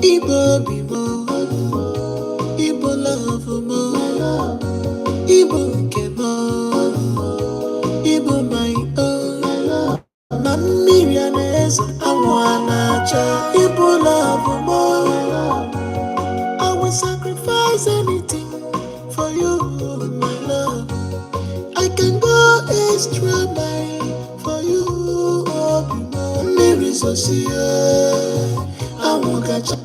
Igbo be more, Igbo love more, Igbo nke more, Igbo my own. Na mmiri a na-ezo anwụ a na-acha, Igbo love more. I will sacrifice anything for you, my love. I can go extra mile for you, oh, be more. Mmiri zosie, anwụ gacha.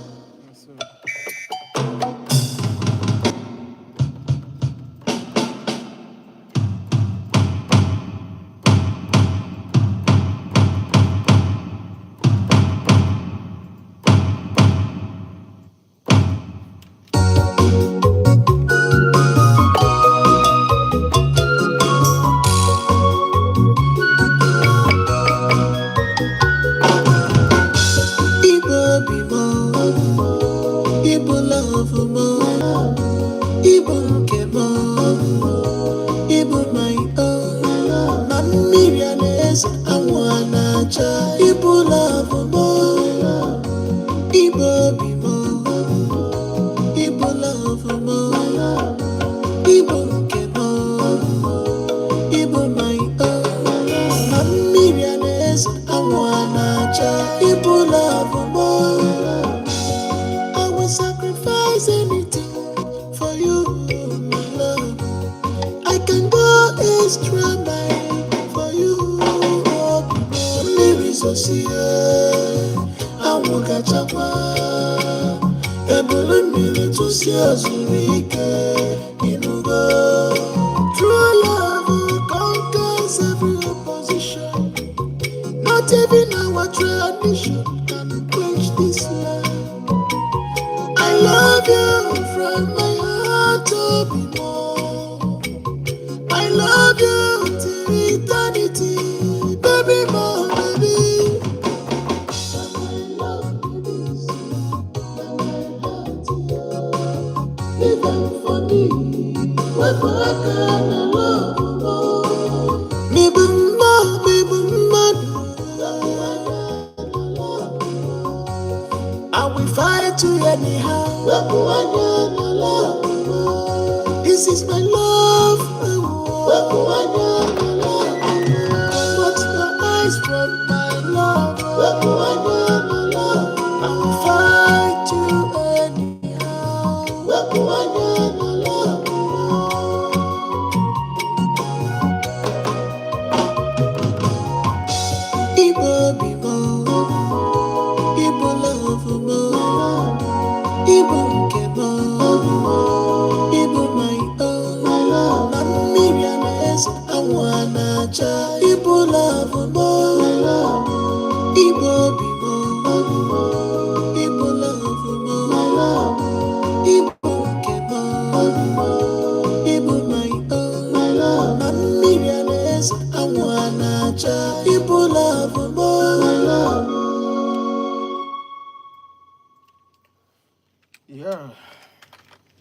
Yeah,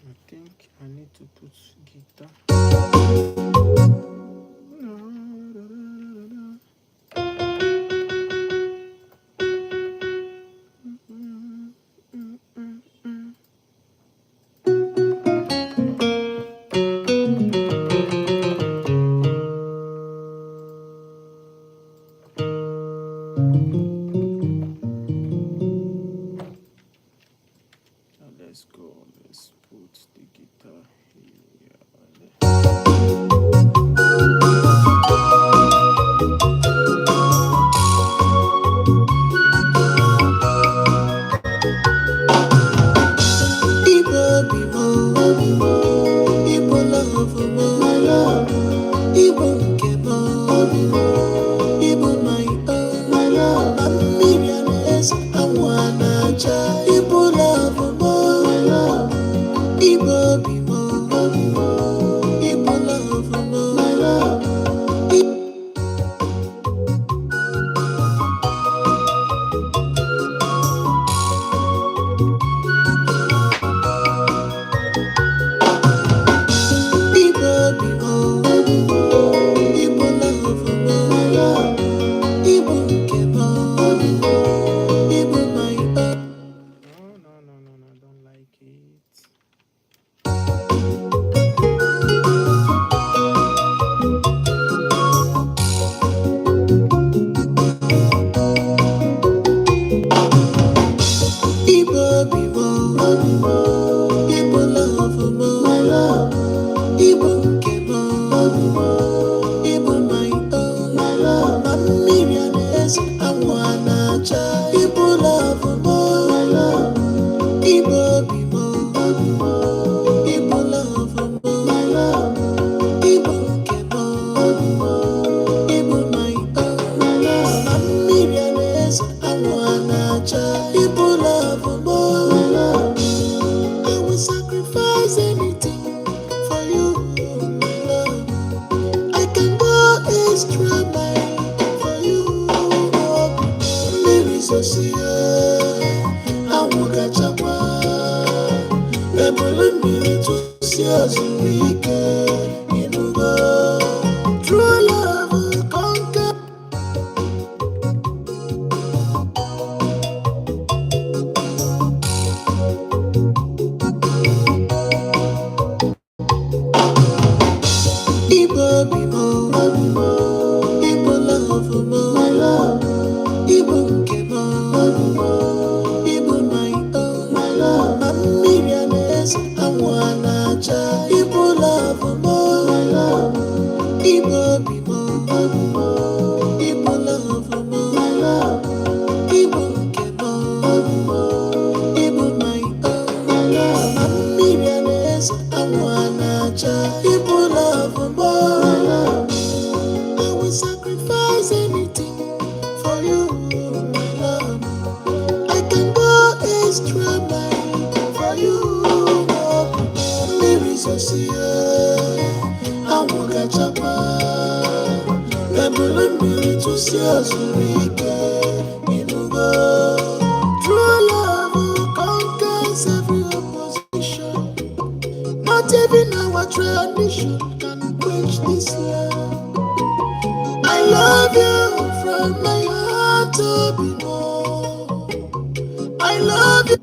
I think I need to put guitar. Let's go. Let's put the guitar here. Igbo Bimo, Igbo love mo, Igbo Kemo, Igbo my own, Miriam is Awana, Igbo love mo. I will sacrifice anything for you, my love. I can go extra mile for you. Mary Sosia, I will catch up. Ebole mmiri tụsi azụ ike ịnụgo. True love will conquer. Igbo Bimo, Igbo love mo, Igbo nke mo, Igbo my own, mmiri a na-eze anwụ a na-acha. Igbo love mo, Igbo Bimo, Igbo love mo, Igbo nke mo, Igbo my own, mmiri a na-eze anwụ a na-acha. Igbo love mo. I will sacrifice anything for you, my love. I can go extra mile for you. Mary Sosia, I will catch up. Ebole mmiri tụsi azụ ike ịnụgo. True love conquers every opposition. Not even our tradition can quench this love. I love you from my heart to be more. I love you.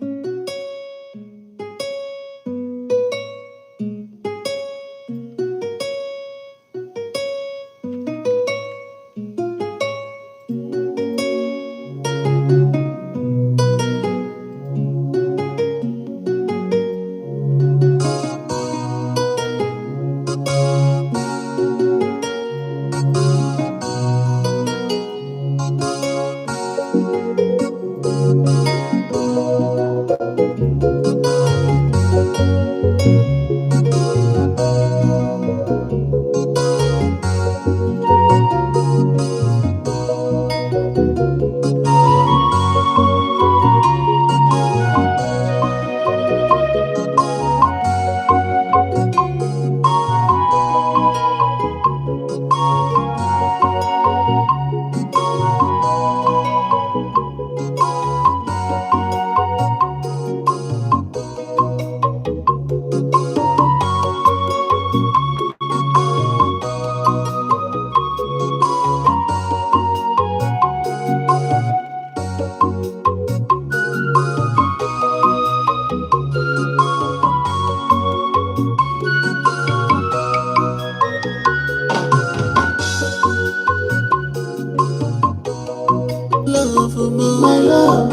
Love mo, my love.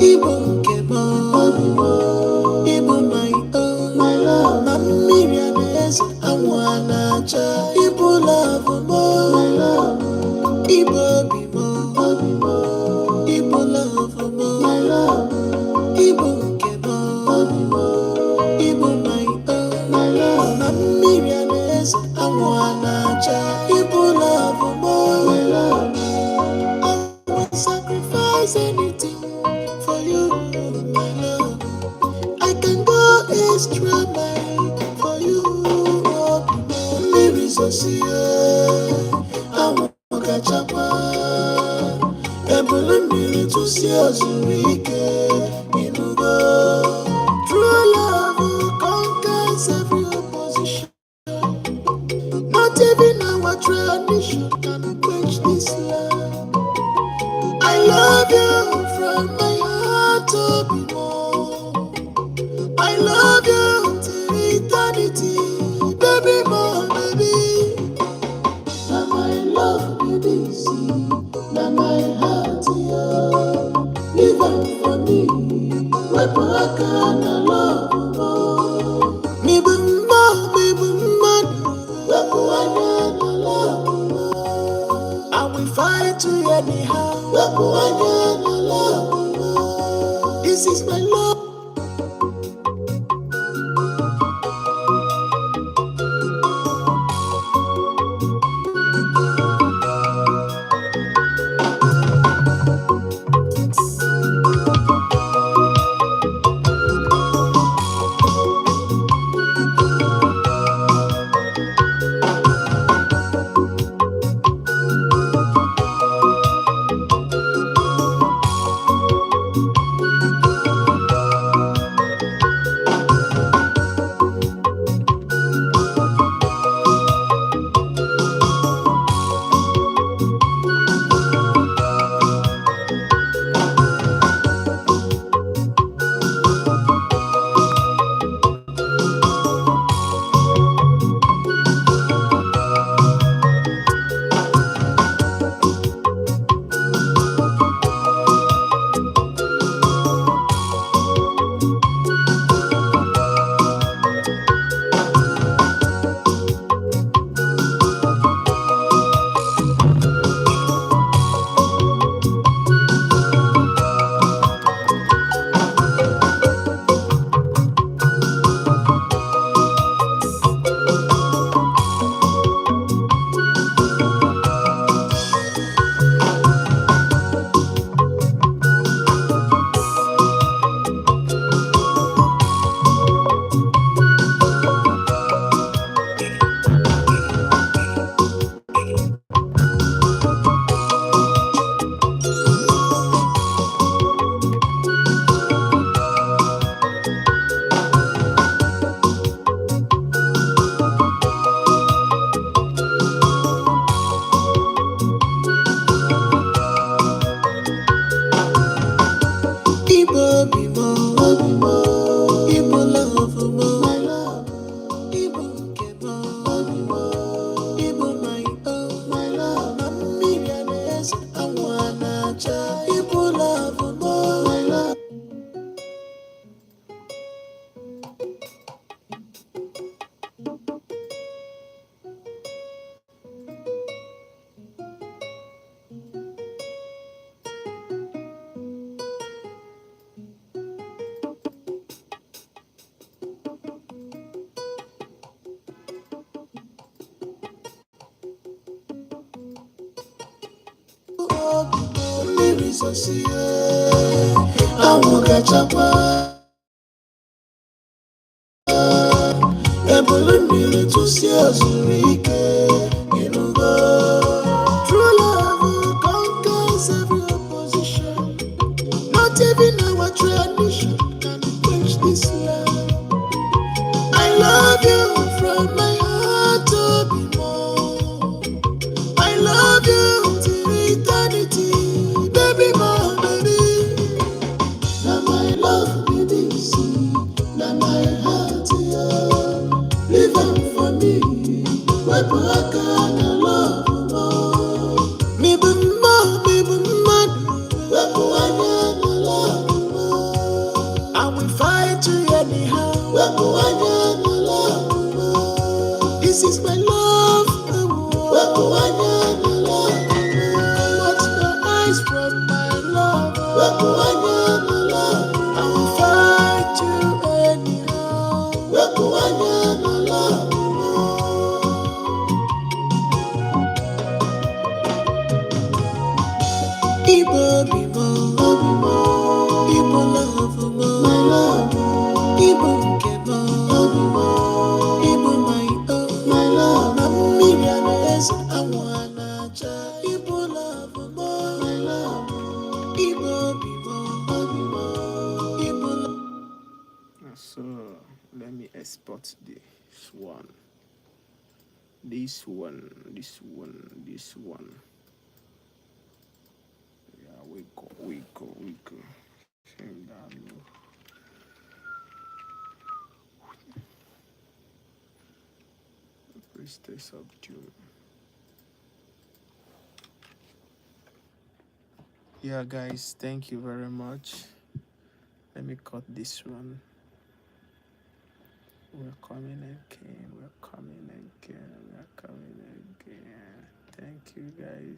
Igbo nke mo, Igbo my own, my love. Mmiri a na-eze anwụ a na-acha. Igbo love mo, my love. Igbo Bimo, Igbo love mo, my love. Igbo nke mo, Igbo my own, my love. Mmiri a na-eze anwụ a na-acha. Igbo love mo, my love. I will sacrifice anything for you, my love. I can go extra mile for you. Mary Sosia, I will catch up. Ebole mmiri tụsi azụ ike ịnụgo. True love conquers every opposition. Not even our tradition can quench this love. I love you from my heart to be more. I love you till eternity, baby, more, baby. Now my love, baby, see, now my heart, yeah. Even for me, what I can love more. Me be more, what I can love more. I will fight you anyhow. This is my love. Bimo, Igbo love mo, my love. Igbo kemo, Igbo my own, my love. Mamiri aneze, amwana cha. Igbo love mo, my love. Mmiri zosie, anwụ gachakwa. Ebulu mmiri tụsie zuru ike, ịnụgo. True love conquers every opposition. Not even our tradition can quench this love. I love you from my heart to be more. I love you till eternity, baby, more baby. Now my love be this, now my heart yeah. Live on for me, what I can love more. Me be more, what I can love more. I will fight you anyhow, what I can love more. This is my love, what I can love more. Watch your eyes from my love, what I can love. I will fight you anyhow, what I can love more. Igbo bimo, Igbo love mo, my love. Igbo nkemo, Igbo my own, my love. Mamiri aneze, amwana cha. Igbo love mo, my love. Igbo bimo, Igbo love. So let me export this one. This one. Yeah, we go. Same down low. Please stay subdued. Yeah, guys, thank you very much. Let me cut this one. We're coming again. Thank you, guys.